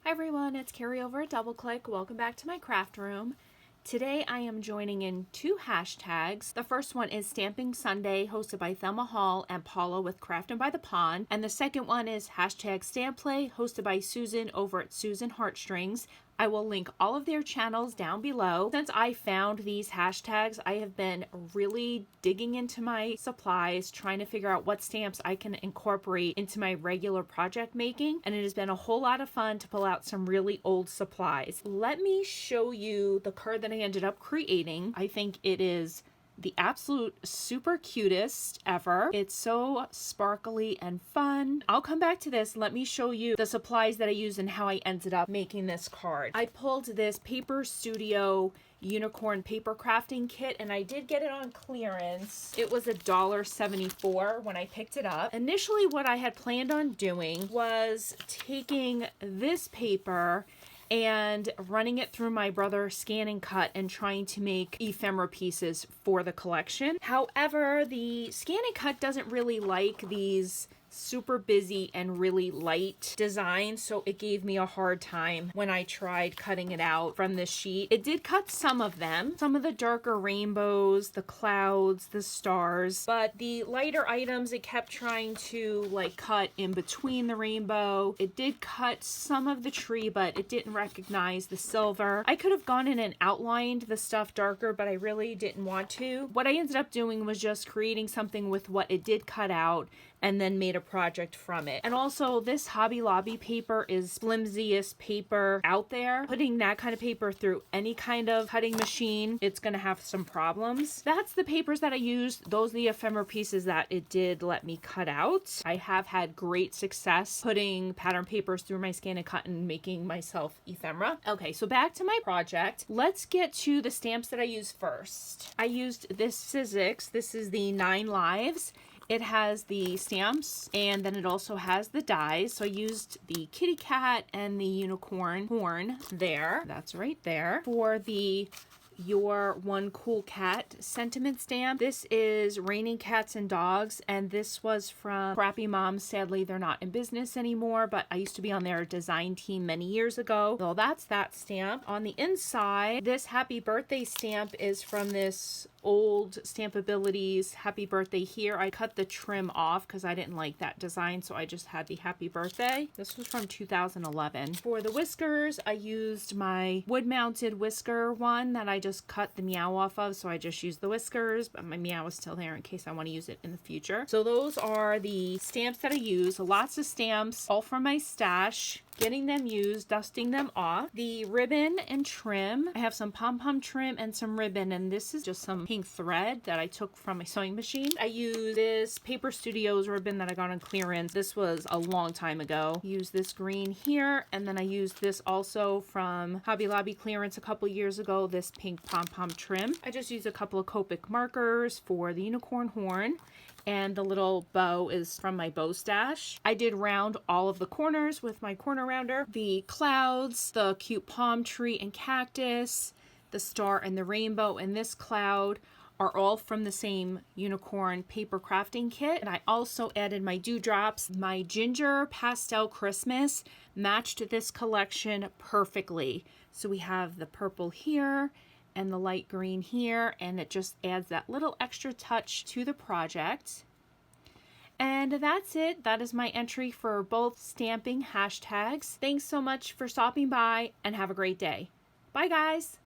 Hi everyone, it's Carrie over at Double Click. Welcome back to my craft room. Today I am joining in two hashtags. The first one is Stamping Sunday, hosted by Thelma Hall and Paula with Craftin' by the Pond. And the second one is hashtag Stamp Play, hosted by Susan over at Susan Heartstrings. I will link all of their channels down below. Since I found these hashtags, I have been really digging into my supplies, trying to figure out what stamps I can incorporate into my regular project making, and it has been a whole lot of fun to pull out some really old supplies. Let me show you the card that I ended up creating. I think it is the absolute super cutest ever. It's so sparkly and fun. I'll come back to this. Let me show you the supplies that I used and how I ended up making this card. I pulled this Paper Studio unicorn paper crafting kit, and I did get it on clearance. It was $1.74 when I picked it up. Initially, what I had planned on doing was taking this paper and running it through my brother Scan and Cut and trying to make ephemera pieces for the collection. However, the Scan and Cut doesn't really like these super busy and really light designs, so it gave me a hard time when I tried cutting it out from this sheet. It did cut some of them, some of the darker rainbows, the clouds, the stars, but the lighter items it kept trying to like cut in between the rainbow. It did cut some of the tree, but it didn't recognize the silver. I could have gone in and outlined the stuff darker, but I really didn't want to. What I ended up doing was just creating something with what it did cut out and then made a project from it. And also, this Hobby Lobby paper is flimsiest paper out there. Putting that kind of paper through any kind of cutting machine, it's gonna have some problems. That's the papers that I used. Those are the ephemera pieces that it did let me cut out. I have had great success putting pattern papers through my Scan and Cut and making myself ephemera. Okay, so back to my project. Let's get to the stamps that I used first. I used this Sizzix. This is the 9 Lives. It has the stamps, and then it also has the dies. So I used the kitty cat and the unicorn horn there. That's right there. For the Your One Cool Cat sentiment stamp, this is Raining Cats and Dogs, and this was from Crappy Moms. Sadly, they're not in business anymore, but I used to be on their design team many years ago. So that's that stamp. On the inside, this Happy Birthday stamp is from this old Stampabilities Happy Birthday Here. I cut the trim off because I didn't like that design, so I just had the Happy Birthday. This was from 2011. For the whiskers, I used my wood-mounted whisker one that I just cut the Meow off of, so I just used the whiskers, but my Meow is still there in case I want to use it in the future. So those are the stamps that I use. Lots of stamps, all from my stash. Getting them used, dusting them off. The ribbon and trim. I have some pom-pom trim and some ribbon, and this is just some pink thread that I took from my sewing machine. I use this Paper Studios ribbon that I got on clearance. This was a long time ago. Use this green here, and then I used this also from Hobby Lobby clearance a couple years ago, this pink pom-pom trim. I just used a couple of Copic markers for the unicorn horn, and the little bow is from my bow stash. I did round all of the corners with my corner rounder. The clouds, the cute palm tree and cactus, the star and the rainbow, and this cloud are all from the same unicorn paper crafting kit. And I also added my dewdrops. My ginger pastel Christmas matched this collection perfectly. So we have the purple here and the light green here, and it just adds that little extra touch to the project. And that's it. That is my entry for both stamping hashtags. Thanks so much for stopping by, and have a great day. Bye, guys.